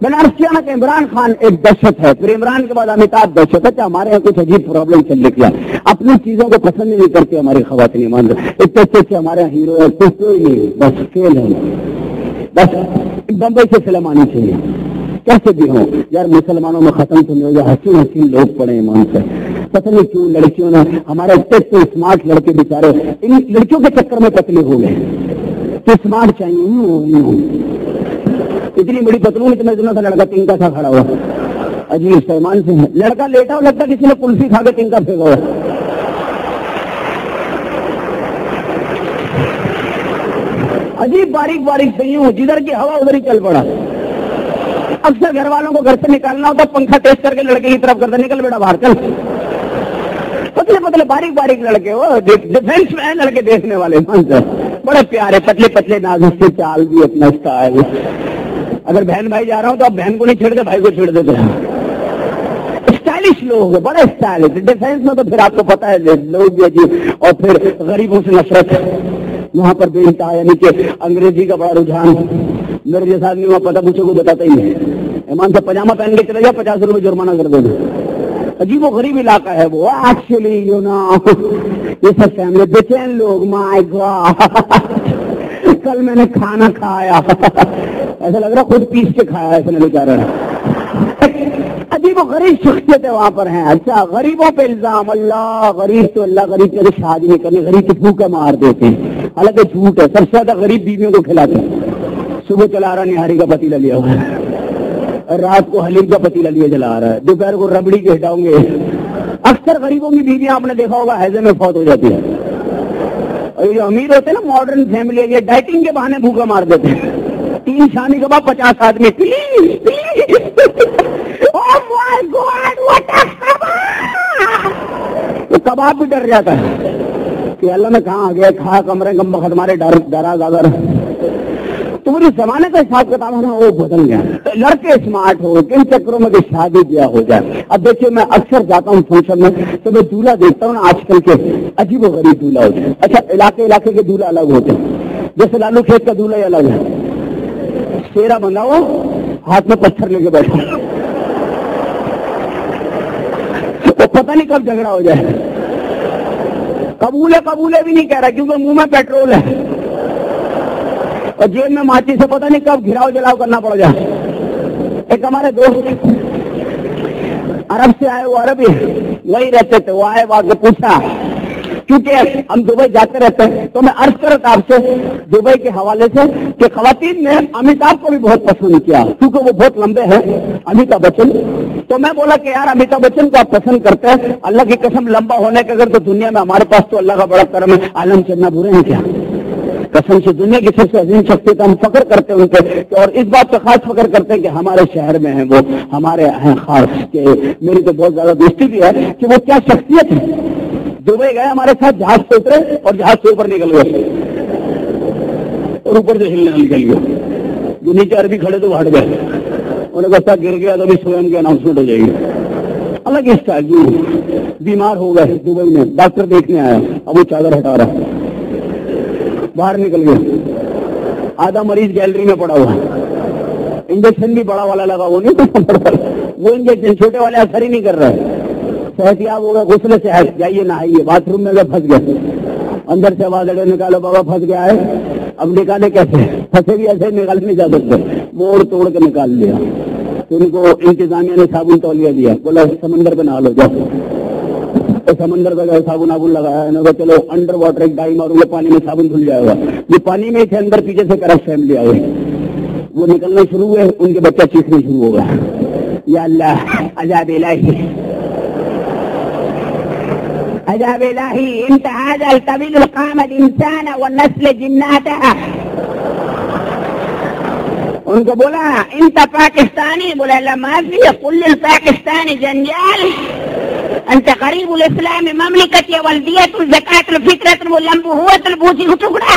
मैंने अर्ज किया ना कि इमरान खान एक दहशत है, फिर इमरान के बाद अमिताभ दहशत है। क्या हमारे यहाँ कुछ अजीब प्रॉब्लम चल रही है? अपनी चीजों को पसंद नहीं करती हमारी खवातीन ईमान से। इतने अच्छे हमारे यहाँ हीरो है, कोई नहीं, बस फेल है, बस बम्बई से फिल्म आनी चाहिए। कैसे भी हो यार, मुसलमानों में खत्म तो नहीं हो जाए, हसीन हसीन लोग पड़े ईमान से। पता नहीं क्यों लड़कियों ने, हमारे इतने स्मार्ट लड़के बेचारे इन लड़कियों के चक्कर में पतले हो गए। तो स्मार्ट चाहिए, इतनी बड़ी पतलून, इतना इतना सा लड़का तिनका सा खड़ा हुआ, अजीब सामान से है। लड़का लेटा हो, लगता किसी ने कुल्फी खा के तिनका फेंका हुआ। अजीब बारीक बारीक सही हूँ, जिधर की हवा उधर ही चल पड़ा। अक्सर घर वालों को घर से निकालना होता, पंखा टेस्ट करके लड़के की तरफ करता, निकल बेटा बाहर चल। पतले पतले बारीक बारीक लड़के, वो डिफेंस में है लड़के देखने वाले, बड़े प्यारे पतले पतले नाजुक से चाल भी, अपना स्टाइल। अगर बहन भाई जा रहा हूं तो आप बहन को नहीं छेड़ते, भाई को छेड़ देते हैं। स्टाइलिश लोग, बड़े स्टाइलिश। डिफेंस में तो फिर आपको पता है लोग भी अजीब, और फिर गरीबों से नफरत वहां पर बेनता, यानी कि अंग्रेजी का बड़ा रुझान। मेरे जैसा आदमी वहां पता पूछे को बताता ही नहीं, ईमान से पजामा पहन के चले जाओ, 50 रुपए जुर्माना कर देंगे। अजीब वो गरीब इलाका है वो, एक्चुअली यू नो। ये सब फैमिली बेचैन लोग, माय गॉड कल मैंने खाना खाया ऐसा लग रहा खुद पीस के खाया ऐसा बेचारा। अजीब गरीब शख्सियतें वहां पर हैं। अच्छा, गरीबों पे इल्जाम, अल्लाह गरीब तो अल्लाह गरीब की शादी नहीं करनी, गरीब की भूखा मार देते हैं। हालांकि झूठ है, सबसे ज्यादा गरीब बीवियों को खिलाते हैं। सुबह चला रहा निहारी का पतीला लिया हुआ है, रात को हलीम का पतीला लिए जला रहा है, दोपहर को रबड़ी के हटाओगे। अक्सर गरीबों की बीवियां आपने देखा होगा हैजे में फौत हो जाती है। और ये अमीर होते हैं ना, मॉडर्न फैमिली, ये डाइटिंग के बहाने भूखा मार देते हैं। 3 शादी के बाद 50 आदमी, please please, oh my God what a kebab. तो कबाब भी डर जाता है कि अल्लाह में कहाँ आ गया, खा कमरे कम बखत हमारे डरा गागर। तो वो जमाने का हिसाब किताब है ना, वो बदल गया। लड़के स्मार्ट हो, किन चक्करों में शादी ब्याह हो जाए। अब देखिए, मैं अक्सर जाता हूँ फंक्शन में, तो मैं दूल्हा देखता हूँ ना, आजकल के अजीब गरीब दूल्हा होते हैं। अच्छा, इलाके इलाके के दूल्हा अलग होते हैं। जैसे लालू खेत का दूल्हा अलग है, शेरा बंधा हो, हाथ में पत्थर लेके बैठा, तो पता नहीं कब झगड़ा हो जाए। कबूले भी नहीं कह रहा, क्योंकि मुंह में पेट्रोल है और जेब में माची से पता नहीं कब घिराव जलाव करना पड़ जाए। एक हमारे दोस्त अरब से आए, वो अरबी वही रहते थे, वो आए, वहां पूछा, क्योंकि हम दुबई जाते रहते हैं, तो मैं अर्ज करता आपसे दुबई के हवाले से कि खवातीन ने अमिताभ को भी बहुत पसंद किया, क्योंकि वो बहुत लंबे हैं, अमिताभ बच्चन। तो मैं बोला कि यार अमिताभ बच्चन को आप पसंद करते हैं, अल्लाह की कसम लंबा होने के अगर तो दुनिया में हमारे पास तो अल्लाह का बड़ा करम है, आलम चन्ना बुरे हैं क्या? कसम से दुनिया की सबसे अजीम शख्सियत, हम फख्र करते हैं उनके, और इस बात का खास फख्र करते हैं कि हमारे शहर में है वो, हमारे हैं खास के। मेरी तो बहुत ज्यादा दोस्ती भी है कि वो क्या शख्सियत है। दुबई गए, हमारे साथ जहाज से उतरे और जहाज से ऊपर निकल गए और ऊपर से हिलने निकल गए। जो नीचे अरबी खड़े तो हट गए, उन्हें कहा गिर गया तो भी स्वयं की अनाउंसमेंट हो जाएगी। अलग स्टाइल, बीमार हो गए दुबई में, डॉक्टर देखने आया, अब वो चादर हटा रहा, बाहर निकल गया, आधा मरीज गैलरी में पड़ा हुआ। इंजेक्शन भी बड़ा वाला लगा, वो नहीं तो वो इंजेक्शन छोटे वाले असर ही नहीं कर रहा है। सेहतियाब हो गया, गुस्से से जाइए नहाइए, बाथरूम में गए, फंस गए, अंदर से आवाज अड़े, निकालो बाबा फंस गया है। अब निकाले कैसे? फंसे भी ऐसे निकाल नहीं जा सकते, मोड़ तोड़ के निकाल लिया। तो उनको इंतजामिया ने साबुन तौलिया दिया, बोला समंदर पे नहा लो जाओ। तो समंदर पे गए, साबुन आबुन लगाया, इन्होंने चलो अंडर वाटर एक डाई मारूंगा, पानी में साबुन धुल जाएगा। ये पानी में थे, अंदर पीछे से करफ फैमिली आए, वो निकलना शुरू हुए, उनके बच्चा चीखने शुरू हो गया, या अल्लाह अजाब इलाही अजाब इलाही इंत हाज़ा तवील क़ामत इंसान व नस्ल जिन्नाता। उनको बोला इंत पाकिस्तानी, बोला ला माफी कुल पाकिस्तानी जंजाल अंत करीबुल इस्लाम ममलिकत वल्दियतुल ज़कातुल फित्रतुल मुलम्बु हुवतुल बूसी टुकड़ा।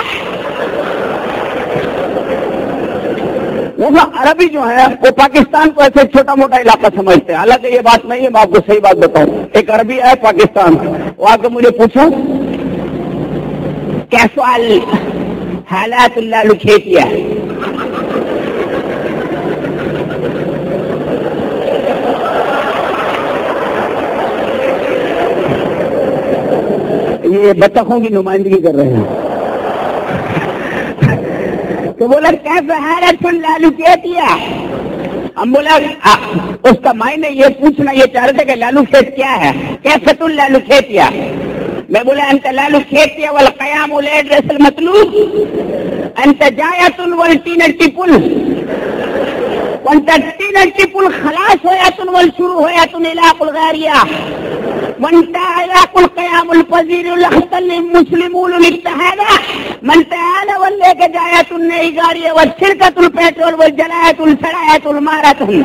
वो अरबी जो है वो पाकिस्तान को ऐसे छोटा मोटा इलाका समझते हैं, हालांकि ये बात नहीं है। मैं आपको सही बात बताऊं, एक अरबी है पाकिस्तान, वो आके मुझे पूछो क्या सवाल हालात लालू खेतिया, ये बतखों की नुमाइंदगी कर रहे हैं। तो बोला कैसे है सुन लालू क्या किया। हम बोला उसका मायने ये पूछना ये चाह रहे थे कि लालू खेत क्या है, कैसे तुम लालू खेत किया। मैं बोला अंत लालू खेत किया वाला कयाम उल मतलूब अंत जायतुन वल टीनटिपुल वंत टीनटिपुल खलास होयातुन वल शुरू होयातुन इलाकुल गारिया वंत इलाकुल कयामुल फजीरुल हसल मुस्लिमून इत्तहादा मन तआला वल लेके जायतुन नई गारिया व शिरकतुल पेट्रोल व जलायतुल सरायतुल मारातुन।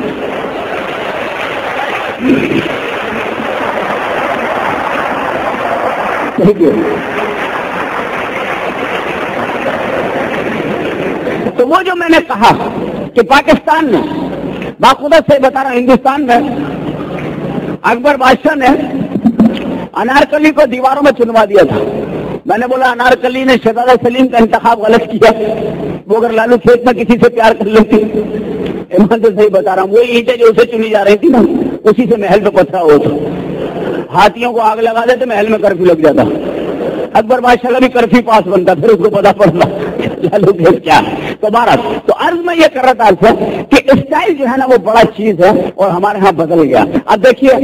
तो वो जो मैंने कहा कि पाकिस्तान में बाखुदा से बता रहा हिंदुस्तान में अकबर बादशाह ने अनारकली को दीवारों में चुनवा दिया था। मैंने बोला अनारकली ने शहजादा सलीम का इंतखाब गलत किया, वो अगर लालू खेत में किसी से प्यार कर लेती। ईमान से सही बता रहा हूँ, वही ईंटें जो उसे चुनी जा रही थी ना उसी से महल पे पत्थरा हो था। हाथियों को आग लगा देते महल में कर्फ्यू लग जाता। अकबर बादशाह का भी कर्फ्यू पास बनता, फिर उसको पता पड़ता लालू खेत क्या है। तो भारत तो अर्ज में ये कर रहा था आपसे कि स्टाइल जो है ना वो बड़ा चीज है और हमारे यहाँ बदल गया। अब देखिए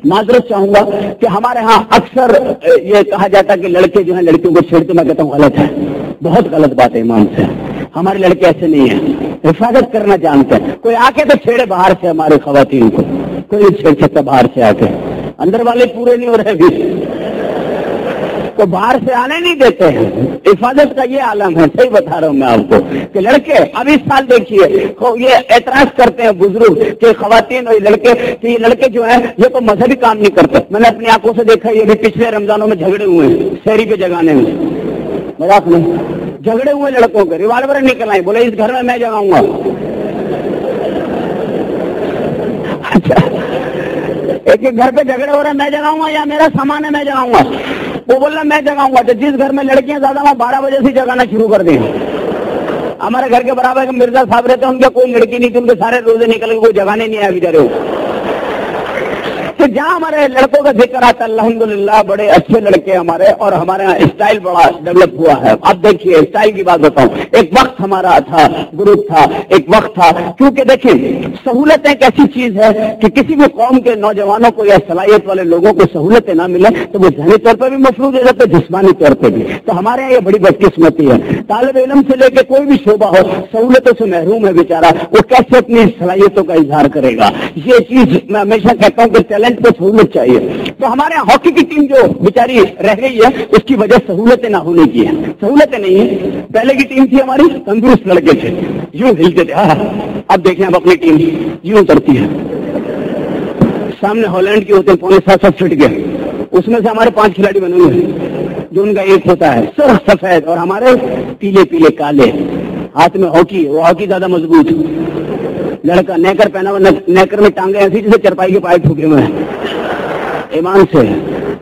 माजरत चाहूंगा कि हमारे यहाँ अक्सर ये कहा जाता है कि लड़के जो है लड़कियों को छेड़ते, मैं कहता हूँ गलत है, बहुत गलत बात है ईमान से। हमारे लड़के ऐसे नहीं है, हिफाजत करना जानते हैं। कोई आके तो छेड़े बाहर से हमारे खवातीन को, कोई नहीं छेड़ सकता बाहर से आके, अंदर वाले पूरे नहीं हो रहे भी तो बाहर से आने नहीं देते हैं। हिफाजत का ये आलम है, सही बता रहा हूं मैं आपको कि लड़के अब इस साल देखिए ये एतराज करते हैं बुजुर्ग के खवातीन और लड़के कि ये लड़के जो है ये तो मजहबी काम नहीं करते। मैंने अपनी आंखों से देखा, ये भी पिछले रमजानों में झगड़े हुए हैं शहरी पे जगाने में, मजाक नहीं, झगड़े हुए लड़कों के, रिवाल्वर निकल आए, बोले इस घर में मैं जगाऊंगा। अच्छा एक घर पे झगड़े हो रहे हैं, मैं जगाऊंगा या मेरा सामान है मैं जगाऊंगा। वो बोल रहा मैं जगाऊंगा। तो जिस घर में लड़कियां ज्यादा वहां 12 बजे से जगाना शुरू कर दें। हमारे घर के बराबर मिर्जा साहब रहते हैं, उनके कोई लड़की नहीं थी, उनके सारे रोजे निकल गए, कोई जगाने नहीं आया बेचारे। तो जहां हमारे लड़कों का जिक्र आता अल्हम्दुलिल्लाह बड़े अच्छे लड़के हमारे, और हमारे यहाँ स्टाइल बड़ा डेवलप हुआ है। अब देखिए स्टाइल की बात बताऊं, एक वक्त हमारा था, ग्रुप था, एक वक्त था, क्योंकि देखिए सहूलतें एक ऐसी चीज है कि किसी भी कौम के नौजवानों को या सलाहियत वाले लोगों को सहूलतें ना मिले तो वो ज़हनी तौर पर भी मफरूज हो जाते, जिस्मानी तौर पर भी। तो हमारे यहाँ ये बड़ी बदकिस्मती है, तालिब इल्म से लेकर कोई भी शोबा हो सहूलतों से महरूम है बेचारा, वो कैसे अपनी सलाहियतों का इजहार करेगा। ये चीज मैं हमेशा कहता हूँ कि टैलेंट को सहूलत चाहिए। तो हमारे यहाँ हॉकी की टीम जो बेचारी रह गई है उसकी वजह सहूलतें ना होने की है। सहूलतें नहीं है, पहले की टीम थी हमारी, तंदुरुस्त लड़के थे, यूं हिलते थे। अब देखें अब अपनी टीम यूं उतरती है, सामने हॉलैंड के होते हैं 5.5 फीट के, उसमें से हमारे 5 खिलाड़ी बने हुए हैं, जो उनका एक होता है सिर्फ सफेद और हमारे पीले पीले काले, हाथ में हॉकी, वो हॉकी ज्यादा मजबूत। लड़का नेकर पहना हुआ, नेकर में टांगे ऐसी जैसे चरपाई के पाए ठुके हुए हैं। ईमान से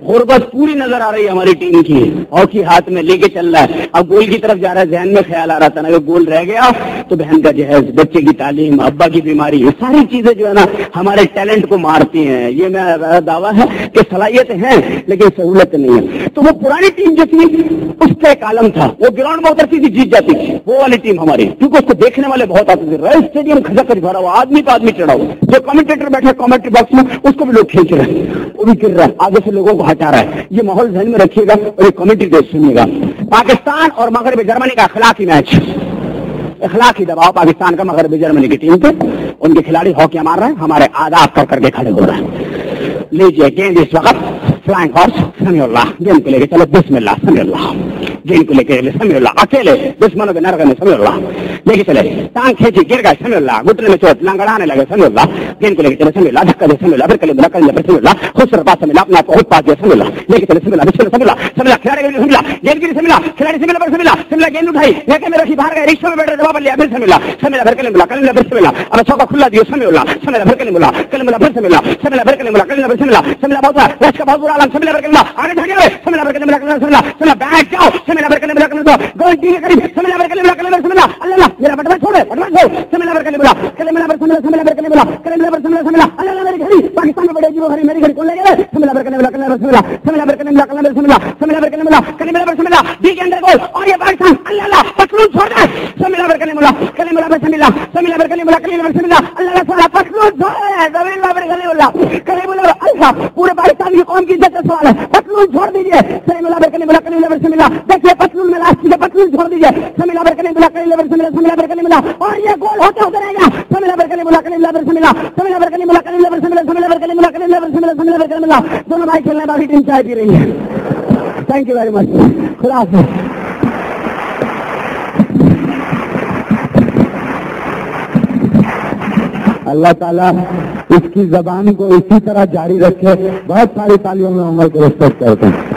गुर्बत पूरी नजर आ रही है हमारी टीम की, हॉकी हाथ में लेके चल रहा है। अब गोल की तरफ जा रहा है, ध्यान में ख्याल आ रहा था ना अगर गोल रह गया तो बहन का जहेज, बच्चे की तालीम, अब्बा की बीमारी, ये सारी चीजें जो है ना हमारे टैलेंट को मारती हैं। ये मेरा दावा है कि सलाहियत है लेकिन सहूलत नहीं है। तो वो पुरानी टीम जो थी उसका एक आलम था, वो ग्राउंड में उतरती थी जीत जाती थी, वो वाली टीम हमारी, क्योंकि उसको देखने वाले बहुत आते थे। रॉयल स्टेडियम खचाखच भरा हुआ, आदमी पे आदमी चढ़ा हुआ, जो कमेंटेटर बैठा कमेंट्री बॉक्स में उसको भी लोग खींच रहे हैं, वो भी गिर रहा है, आगे से लोगों को हटा रहा है। ये माहौल ध्यान में रखिएगा और ये कमेंट्री देख सुनिएगा। पाकिस्तान और मगरब जर्मनी का अखलाकी मैच, अखलाकी दबाव पाकिस्तान का मगरब जर्मनी की टीम पे, उनके खिलाड़ी हॉकी मार रहे हैं, हमारे आदाब कर करके खड़े हो रहे हैं। लीजिए गेंद इस वक्त फ्लाइंग हॉर्स समीउल्लाह, गेंद को लेके चलो बिस्मिल्लाह समीउल्लाह, गेंद को लेके समीउल्लाह, अकेले दुश्मनों के नरक में समीउल्लाह लेके चले, टांग खींची गिर गए समीउल्लाह, घुटने में चोट लंगड़ाने लगे समीउल्लाह, गेंद को लेके चले समीउल्लाह, धक्का दे समीउल्लाह, फिर कलीमुल्लाह कलीमुल्लाह फिर समीउल्लाह, खुसर बात समीउल्लाह, अपना बहुत पास दिया समीउल्लाह, लेके चले समीउल्लाह बिस्मिल्लाह समीउल्लाह समीउल्लाह, खिलाड़ी के समीउल्लाह, गेंद की समीउल्लाह, खिलाड़ी समीउल्लाह पर समीउल्लाह, समीउल्लाह गेंद उठाई लेके मेरे रखी बाहर गए, रिक्शा में बैठे जवाब लिया, फिर समीउल्लाह समीउल्लाह फिर कलीमुल्लाह कलीमुल्लाह फिर समीउल्लाह, अब चौका खुला दिया समीउल्लाह समीउल्लाह फिर कलीमुल्लाह कलीमुल्लाह फिर समीउल्लाह समीउल्लाह फिर कलीमुल्लाह कलीमुल्लाह फिर समीउल्लाह, समीउल्लाह बहुत रश का बहुत बुरा आलम, समीउल्लाह फिर कलीमुल्लाह आगे भागे हुए समीउल्लाह फिर कलीमुल्लाह समीउल्लाह समीउल्लाह बैठ जाओ समिला बरकले बुला कले गोल टी के करीब समिला बरकले बुला कले समिला अल्लाह मेरा बटवा छोड़ समिला बरकले बुला कले मिला समिला समिला बरकले बुला कले मिला समिला समिला अल्लाह मेरी घड़ी पाकिस्तान में बड़े जीवो घड़ी मेरी घड़ी कौन ले गए समिला बरकले बुला कले समिला समिला बरकले बुला कले समिला समिला बरकले बुला कले मिला समिला डी के अंदर गोल और ये पाकिस्तान अल्लाह पटलून छोड़ दे समिला बरकले बुला कले मिला समिला समिला बरकले बुला कले समिला अल्लाह साला पटलून छोड़ दे समिला बरकले बुला कले बुला अल्लाह पूरे पाकिस्तान की कौम की इज्जत का सवाल है पटलून छोड़ दीजिए समिला बरकले बुला कले समिला देखिए पटलून में लास्ट से पटलून छोड़ दीजिए समिला बरकले बुला कले समिला समिला बरकले बुला और ये गोल होते होते रहेगा समिला बरकले बुला कले समिला समिला बरकले बुला कले समिला समिला बरकले बुला कले समिला समिला बरकले बुला दोनों भाई खेलने बाकी टीम चाय पी रही है थैंक यू वेरी मच खुदा हाफिज़ अल्लाह ताला इसकी जबान को इसी तरह जारी रखे बहुत सारी तालियों में उम्र को रिस्पेक्ट करते हैं